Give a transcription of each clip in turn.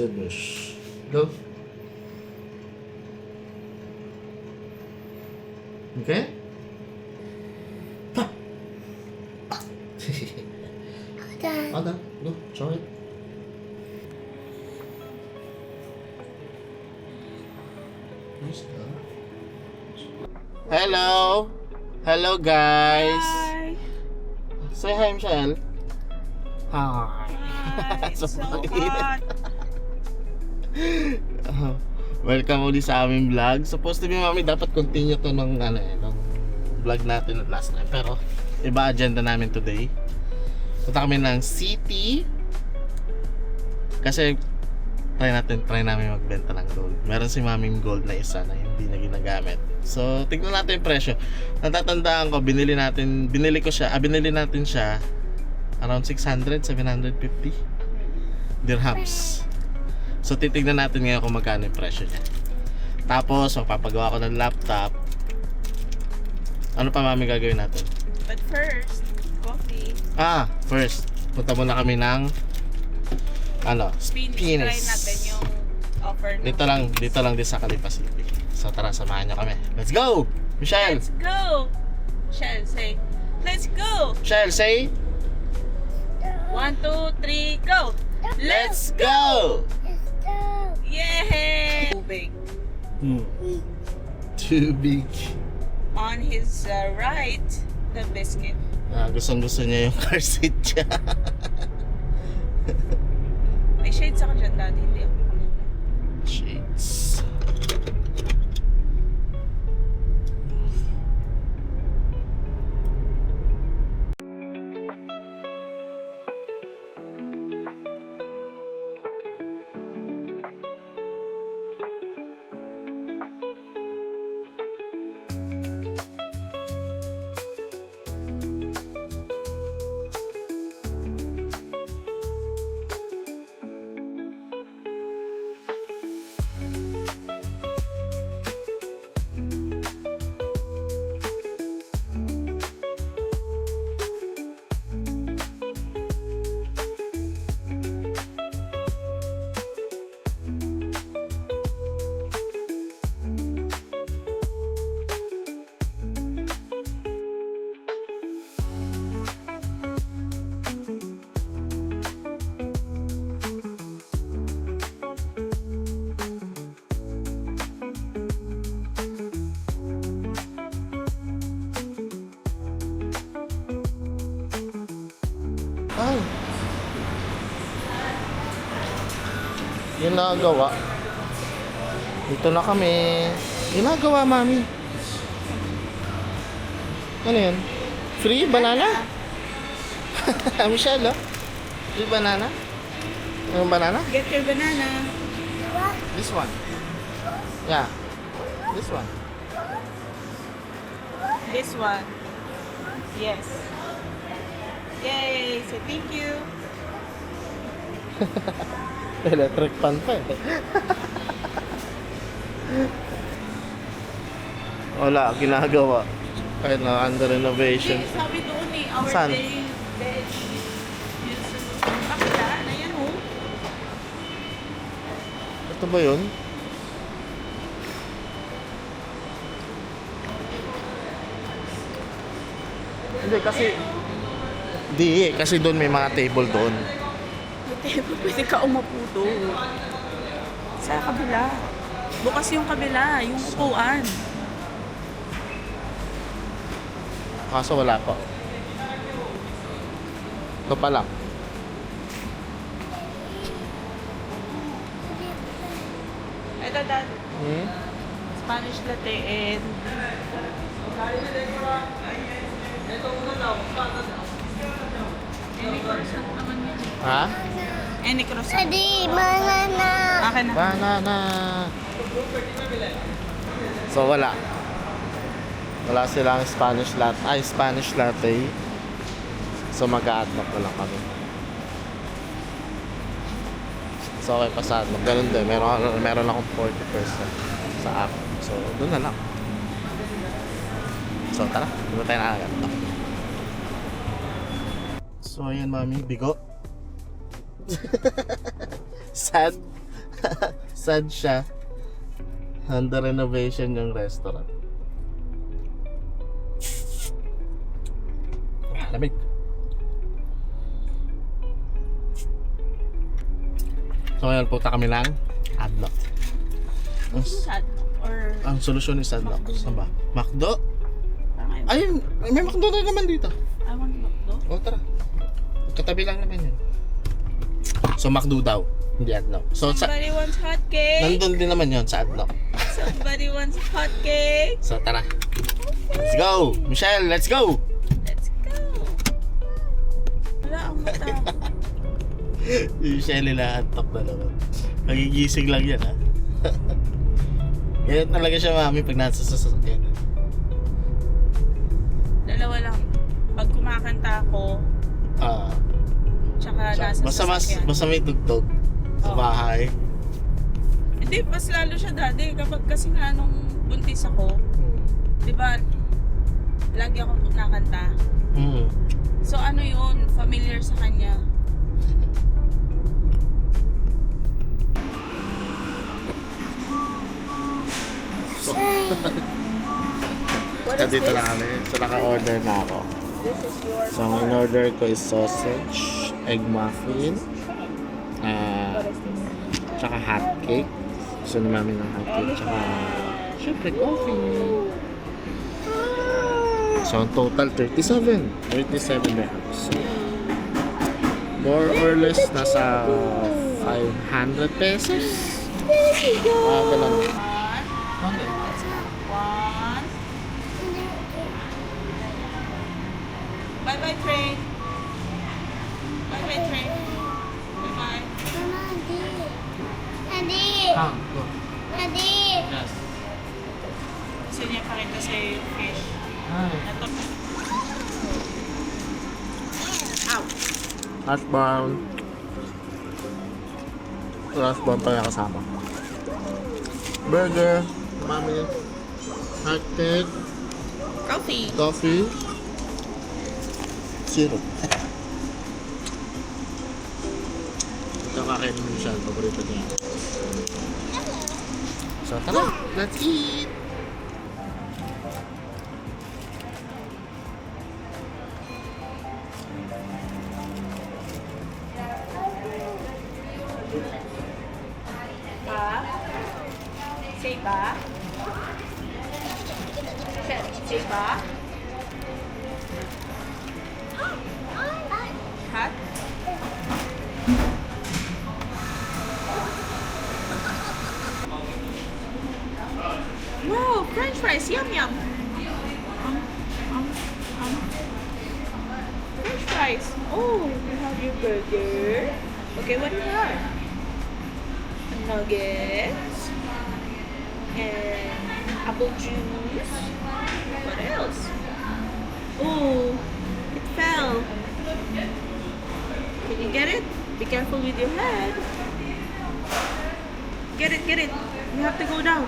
Sebush. Go. Okay? Pa! Ada, go, show it. Hello! Hello guys! Hi! Say hi, Michelle. Hi! Hi! It's so Sobrang hot! Welcome ulit sa aming vlog. Supposed to be, mami, dapat continue to nung vlog natin last time. Pero iba agenda namin today. Punta kami ng city. Kasi try namin magbenta ng gold. Meron si maming gold na isa na hindi na ginagamit. So tignan natin yung presyo. Natatandaan ko, binili natin siya around 600, 750 dirhams. So titignan natin ngayon kung magkano yung presyo niya. Tapos magpapagawa ko ng laptop. Ano pa mami gagawin natin? But first, coffee. First, punta muna kami ng Try natin yung offer ng Dito lang din sa Cali Pacific. So tara, samahan nyo kami. Let's go! Michelle! Let's go! Michelle, say, let's go! Michelle, say, 1, 2, 3, go! let's go! Yay! Too big. Too big. On his right, the biscuit. Gusto niya yung car seat niya. May shades ako dyan, daddy. Hindi ako muna. Shades. Ay. Ginagawa. Dito na kami. Ginagawa, mami. Ano yun? Free banana? Michelle, oh. Free banana? Yung banana? Get your banana. This one. Yeah. This one. This one. Yes. Yay! So thank you. Electric fan pa eh. Wala, ginagawa. Kahit na under renovation. Hindi, sabi doon eh, our Saan? day, bed. Yung sa kapila, na yan oh. Ito ba yun? Hindi, kasi doon may mga table doon. Buti, pwede ka umupo doon. Sa kabila. Bukas yung kabila, yung upuan. Kaso wala pa. Ito pa lang. Ito dad, Hmm? Spanish latte and... Any croissant naman yun. Ha? Any croissant. Banana. Akin na. Banana. So wala. Wala silang Spanish latte. So mag-a-adlock na lang kami. So okay pa sa adlock. Ganun din. Meron akong 40% sa app. So doon na lang. So tara, doon tayo na agad. So ayan mami, bigo. Sad. Sad siya. Under renovation yung restaurant. Lamig. So ngayon, punta kami ng Adlock. Sad or Ang solusyon is Adlock. Saan ba? McDo? parang Ayun, may McDo na naman dito. I want McDo. O tara. Katabi lang naman yun. So McDo daw, hindi Adlock. So sa, Somebody wants hot cake. nandun din naman yun sa Adlock. Somebody wants hot cake. So tara. Let's go! Michelle, let's go! Let's go. Wala ang mata. Yung Michelle nila antok na naman. Magigising lang yan ha. Ganyan talaga siya mami pag nasa sasakyan. Dalawa lang. Pag kumakanta ako, Ah, tsaka so, nasa sasakyan. basta may tugtog sa Oo. bahay. Hindi, mas lalo siya dati. Kapag kasi nga nung buntis ako, di ba, lagi akong kumakanta. Hmm. So ano yun, familiar sa kanya. So, What is dito this? na kami. So naka-order na ako. This is your So ang in-order ko is sausage, egg muffin, What is this? tsaka hot cake. Gusto ni mami ng hot cake, tsaka syempre coffee. So ang total 37 dirhams. So, more or less nasa 500 pesos. Ganun. Okay. One. Bye-bye, train. Bye-bye, train. Bye-bye. Ah, go. Yes. Gusto niya pakita sa'yo yung fish. Hi. Ito. Ow! Hash brown. Hash brown pa yung kasama. Burger. Mami. Hot cake. Coffee. Coffee. Syrup. Ito kakainin mo siya. Paborito niya. So tara. Let's eat. Pa? Say pa? Say pa? Hot? Wow, French fries, yum yum. French fries. Oh, you have your burger. Okay, what do you have? Nuggets and apple juice. What else? Oh, it fell. Can you get it? Be careful with your head. Get it, get it. You have to go down.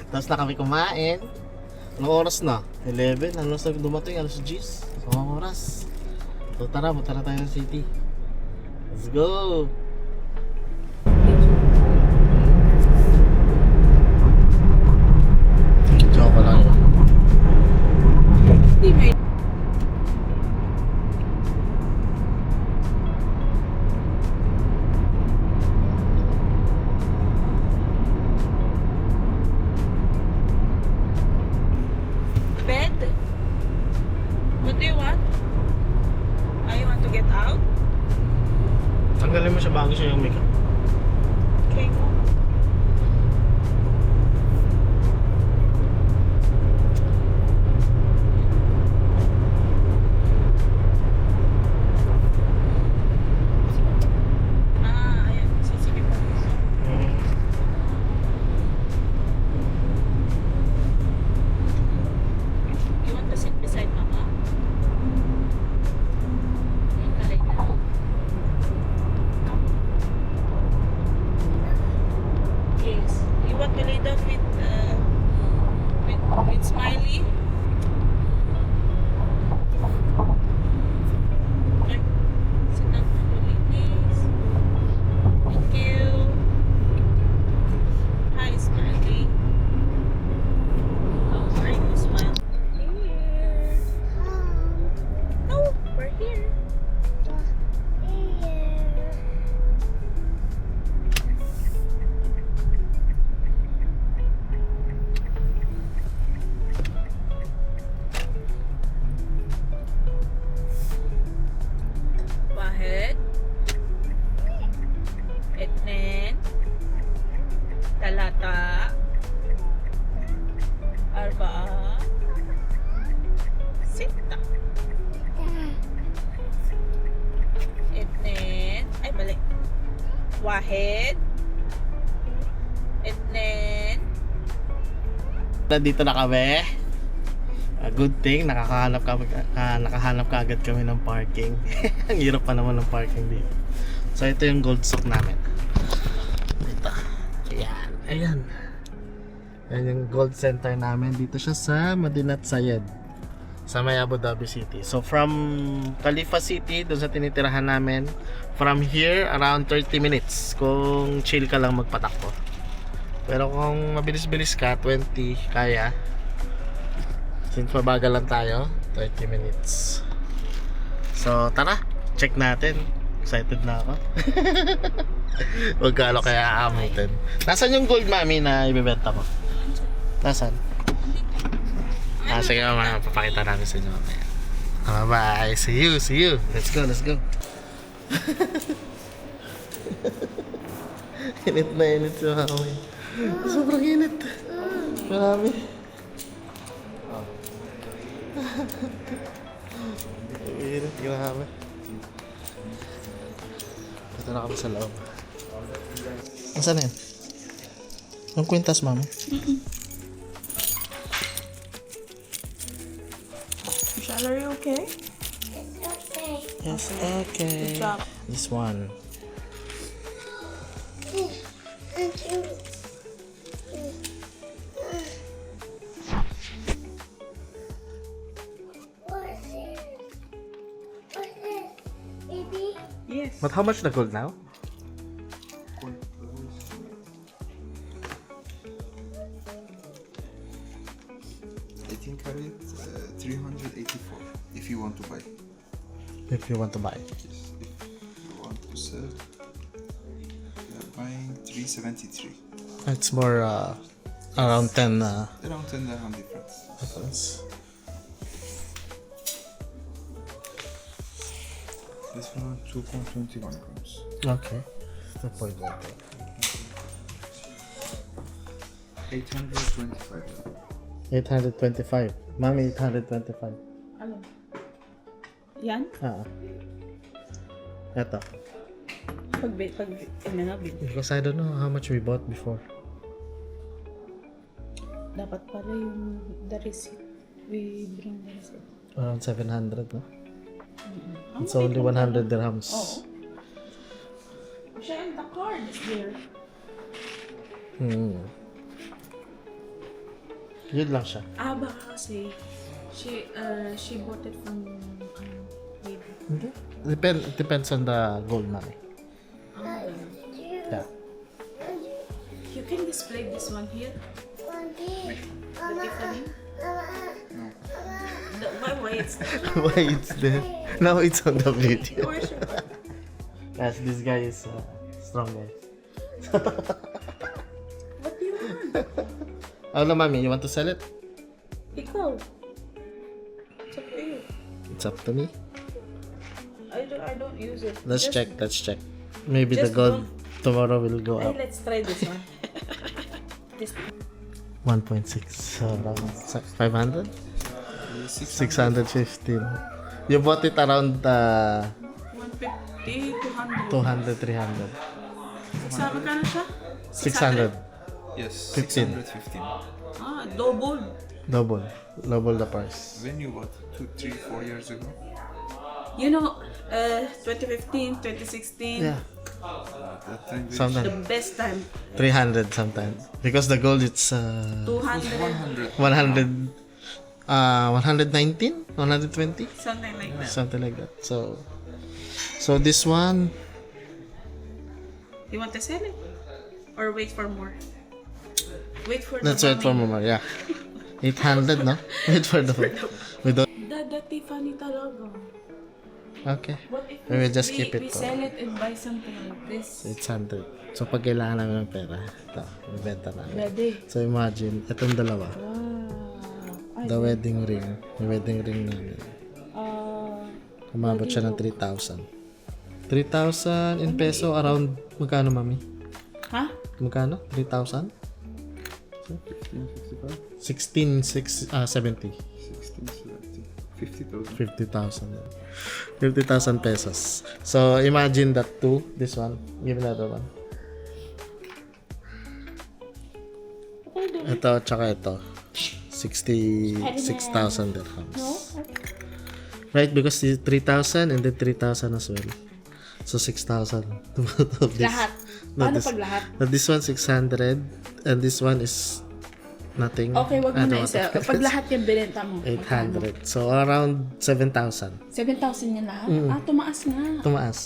Tapos na kami kumain. Anong oras na? 11. Ano sa dumating? Alas 10. So, ang oras. So tara, punta na tayo ng city. Let's go! Joke lang yun. Hindi may... Bed? What do you want? You want to get out? Tanggalin mo siya bago siya yung makeup. Okay. Ayan. Sisipin mo. You want to sit beside Mama? Talay na. Yes. You want to lay down with Smiley? Okay. Sit down properly, please. head. And then, Nandito na kami. Good thing, nakahanap ka agad kami ng parking. Ang hirap pa naman ng parking dito. So ito yung gold sock namin. Dito. Ayan. Ayan. Ayan yung gold center namin. Dito siya sa Madinat Zayed. Sa may Abu Dhabi City. So from Khalifa City, doon sa tinitirahan namin, from here, around 30 minutes. Kung chill ka lang magpatakbo. Pero kung mabilis-bilis ka, 20, kaya. Since mabagal lang tayo, 30 minutes. So, tara, check natin. Excited na ako. Magkano kaya aamutin. Nasaan yung gold, mami, na ibebenta mo? Nasaan? Sige, mama, papakita namin sa inyo mamaya. Bye-bye. See you. Let's go. Init na init si mami. Sobrang init. Marami. Init, grabe. Ito na kami sa loob. Nasaan na yun? Yung kwintas, mami? Michelle, are you okay? Yes, okay. Good job. This one. Yes. But how much the gold now? I think I read 384 if you want to buy. If you want to buy. Yes, if you want to sell, you are buying 373. It's more around 10 Around 10 dirham difference. difference. This one 2.21 grams. Okay. 2.1. 825. 825. Mami, 825. Ano? Yan? Ito. Because I don't know how much we bought before. Dapat pala yung the receipt. We bring the receipt. Around 700, no? Ang It's only maliit lang 100 dirhams. Oo. Siya, and the card is there. Yun lang siya. Baka kasi she bought it from baby. Hindi. Depends on the gold money. Yeah. You can display this one here. The Tiffany. Why it's Why it's there? Now it's on the video. Where's your card? Yes, this guy is strong guy. What do you want? Ano, mami? You want to sell it? Ikaw. It's up to you. It's up to me. I don't use it. Let's Just- check. Maybe the just gold tomorrow will go Hey, up. let's try this one. This 1.6. So around 500? 600. 615. You bought it around 150, 200. 200, 300. Sa magkano siya? 600. Yes, 15. 615. Double. Double the price. When you bought 2, 3, 4 years ago? You know, 2015, 2016, Yeah. That time the Sometimes best time. 300 sometimes. Because the gold it's 200, 100. 119, 120, something like that. something like that. So this one, You want to sell it? Or wait for more? Wait for let's the wait for mommy. more. Yeah, 800, no? Wait for the. We don't. The Tiffany talaga. Okay. What if We will just keep it we for sell it and buy something like this? 800. So pag kailangan namin ng pera, ito, ibenta namin. Ready? So imagine, itong dalawa. Wow. The wedding ring. Yung wedding ring namin. Umabot siya ng 3,000. 3,000 in peso, around, magkano, mami? Ha? Magkano? 3,000? 16, 70. 50,000. 50,000 pesos. So imagine that two, this one, give me another one. Ito, tsaka ito. 66,000 dirhams. Right, because 3,000 and then 3,000 as well. So 6,000. Of this. Lahat. No, Paano this, pag lahat? no, this one 600 and this one is nothing. Okay, wag mo Ano, na isa. Pag lahat yung binenta mo. 800. So around 7,000. 7,000 yan lahat? Tumaas nga. Tumaas.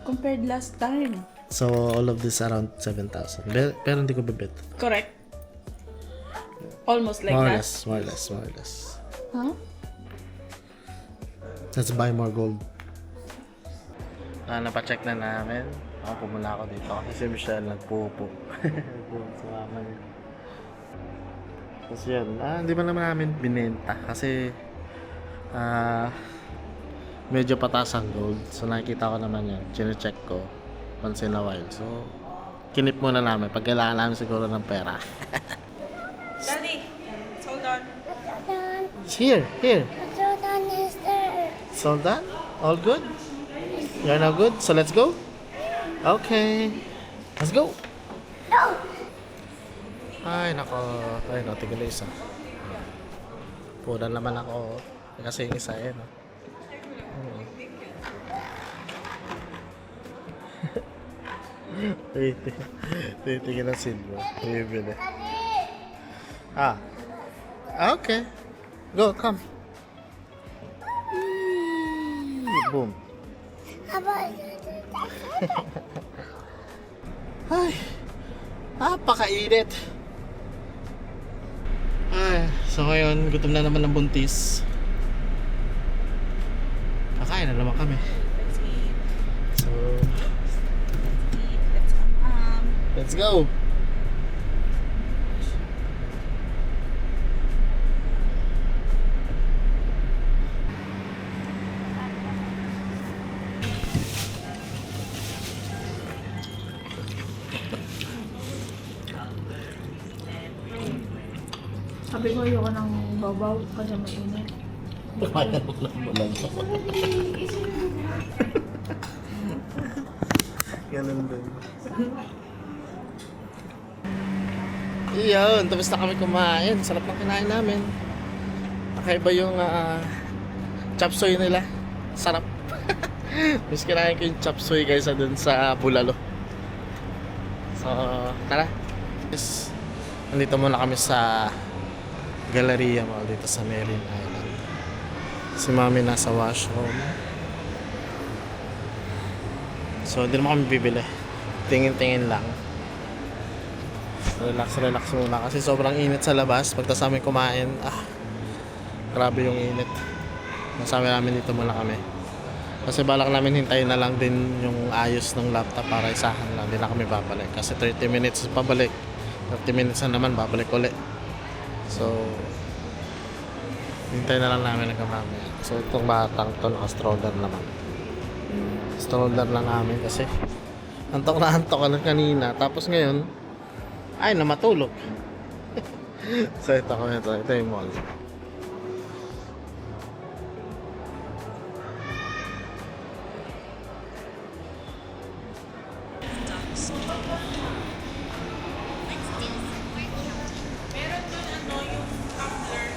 Compared last time. So all of this around 7,000. Pero hindi ko bibit. Correct? Almost like More or that. less, more or less, more or less. Huh? Let's buy more gold. Napacheck na namin. Ako pumuna ako dito kasi si Michelle nagpupo. Doon sa mama niya. Tapos yun, hindi pa naman namin binenta kasi medyo pataas ang gold. So nakikita ko naman yan, chine-check ko once in a while. So kinip muna namin pag kailangan namin siguro ng pera. Daddy, hold on. Here. So done? All good? You're now good? So let's go? Okay. Let's go. Ay, nako. Ay, no, tigil isa. Puna naman ako. Kasi yung isa eh, no? Titigil ang silver. Bibili. Okay. Go, come. Boom. Ay, napakainit. Ay, so ngayon, gutom na naman ng buntis. Kakain na naman kami. Let's eat. So, Let's let's go. Sabi ko, ayoko ng babaw kasi mainit. Kaya mo lang mo lang. Ganun din. Iyon, tapos na kami kumain. Sarap ng kinain namin. Nakaiba yung chop suey nila. Sarap. Mas kinain ko yung chop suey kaysa dun sa bulalo. So, tara. Yes. Nandito muna kami sa Galleria Mall dito sa Merrin Island. Si Mami nasa washroom. So, hindi naman kami bibili. Tingin-tingin lang. Relax muna kasi sobrang init sa labas. Pagtas namin kumain, grabe yung init. Nasabi namin dito muna kami. Kasi balak namin hintayin na lang din yung ayos ng laptop para isahan lang. Hindi na kami babalik. Kasi 30 minutes pabalik. 30 minutes na naman, babalik ulit. So, hintayin na lang namin hanggang mamaya. So, itong batang to, naka-stroller naman. Stroller lang namin kasi antok na antok ka na kanina. Tapos ngayon, ay, na matulog. So, ito yung mall. Meron dun yung tumbler.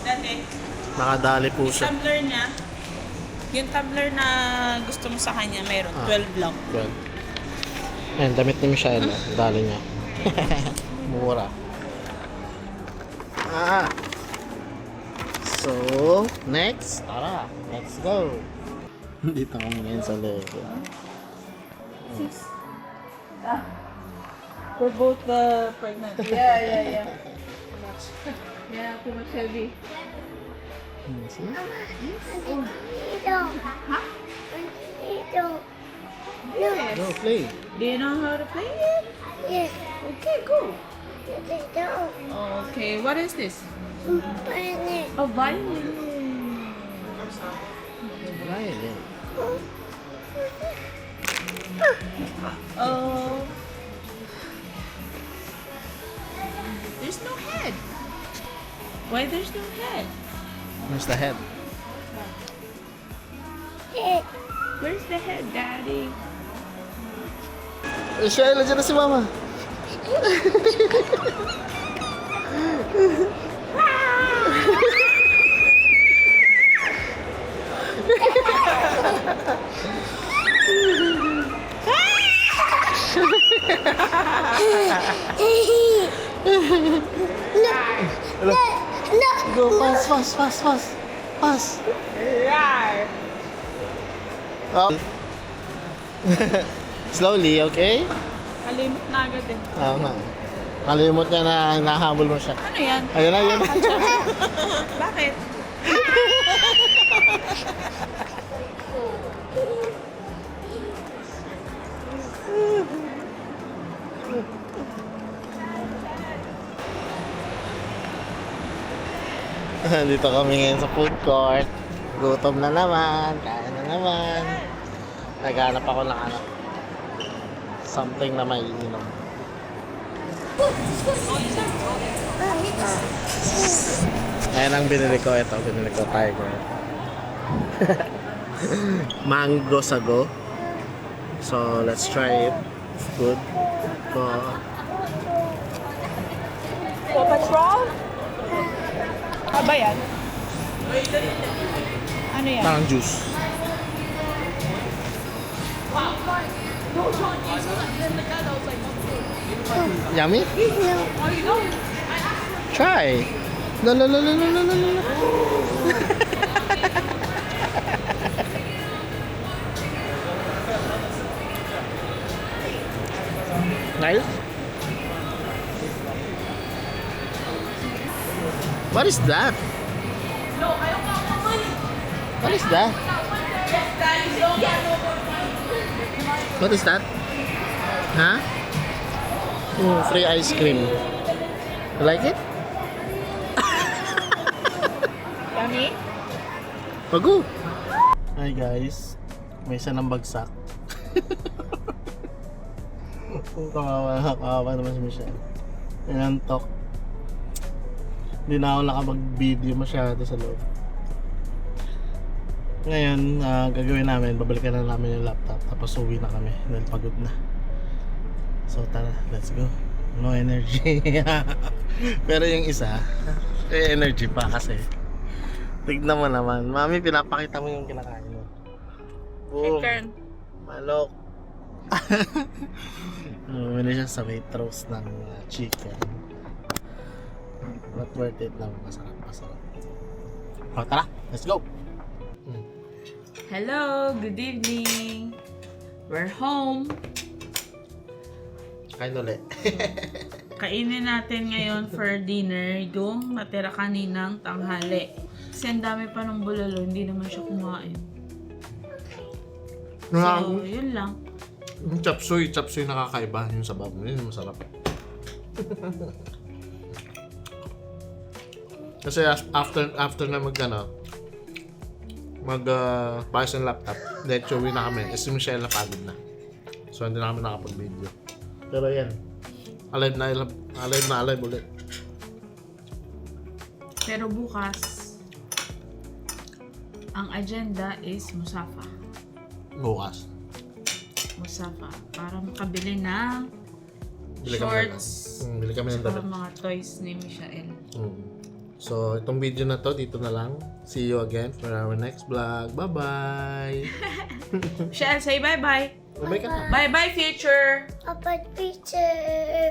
Dati, Nakadali po siya. tumbler niya, yung tumbler na gusto mo sa kanya, meron. 12 lang. Well, ayan, damit ni Michelle. Dali niya. Mura. So, next. Tara, let's go. Dito kami ngayon sa Lego. We're both pregnant. Yeah. Yeah, too much heavy. See? Yes. Go, play. Do you know how to play it? Yes, Okay, go. they don't. Okay, what is this? Planet. A violin. Violin. Oh. There's no head. Why there's no head? Where's the head? Where's the head, Daddy? Michelle, dyan na si Mama. Go, pass. Oh. Slowly, okay? Kalimot na agad eh. Tama. Kalimot niya na nahabol mo siya. Ano yan? Ayun na, yun. Bakit? Dito kami ngayon sa food court. Gutom na naman, kain na naman. Naghanap ako ng ano, something na may inom. Ayan ang binili ko. Ito, binili ko tiger. Mango sago. So, let's try it. It's good. Paw Patrol? Ano ba yan? Ano yan? Parang juice. Yummy? Try. No. Nice. What is that? What is that? What is that? Huh? Free ice cream. You like it? Yummy? Bago. Hi guys. May isa ng bagsak. Kawawa naman si Michelle. Inantok. Hindi na ako nakapag-video masyado sa loob. Ngayon, gagawin namin, babalikan na namin yung laptop. Tapos uwi na kami dahil pagod na. So tara, let's go. No energy. Pero yung isa, energy pa kasi. Tignan mo naman. Mami, pinapakita mo yung kinakain mo. Boom. Chicken. Manok. Bumili siya sa Waitrose ng chicken. But worth it lang. Masarap. O, tara. Let's go. Hello, good evening. We're home. Kain ulit. Kainin natin ngayon for dinner yung natira kaninang tanghali. Kasi ang dami pa ng bulalo, hindi naman siya kumain. So, yun lang. Yung chapsuy nakakaiba. Yung sabaw mo, yun masarap. Kasi after na bayas ng laptop, let's uwi na kami. Si Michelle napagod na. So hindi na kami nakapag-video. Pero yan, alive na alive ulit. Pero bukas, ang agenda is Musafa. Bukas. Musafa. Para makabili ng Bili kami shorts. bili kami ng Para damit. mga toys ni Michael. So, itong video na to, dito na lang. See you again for our next vlog. Bye-bye! Michelle, say bye-bye. Bye-bye ka na. Bye-bye, future. Papa picture.